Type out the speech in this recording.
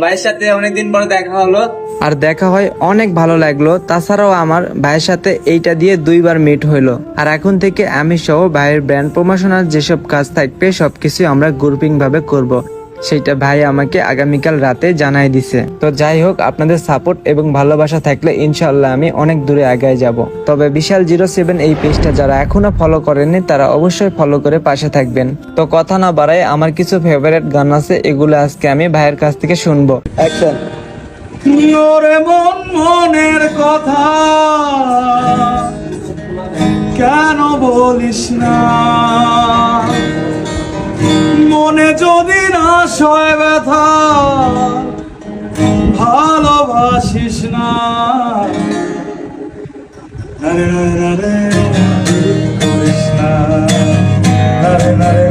ভাইয়ের সাথে অনেকদিন পরে দেখা হলো। আর দেখা হয় অনেক ভালো লাগলো। তাছাড়াও আমার ভাইয়ের সাথে এইটা দিয়ে 2বার মিট হইলো। আর এখন থেকে আমি সহ ভাইয়ের ব্র্যান্ড প্রমোশনাল যেসব কাজ থাকবে সবকিছু আমরা গ্রুপিং ভাবে করব। সেটা ভাই আমাকে আগামীকাল রাতে জানাই দিছে। তো যাই হোক, আপনাদের সাপোর্ট এবং ভালোবাসা থাকলে ইনশাআল্লাহ আমি অনেক দূরে আগায় যাব। তবে বিশাল 07 এই পেজটা যারা এখনো ফলো করেননি তারা অবশ্যই ফলো করে পাশে থাকবেন। তো কথা না বাড়ায় আমার কিছু ফেভারিট গান আছে, এগুলো আজকে আমি ভাইয়ের কাছ থেকে শুনবো। অ্যাকশন। ওরে মন মনের কথা কেন বলিস না, মনে যদি না সয় ব্যথা ভালোবাসিস না। নারে নারে নারে করিস না, নারে নারে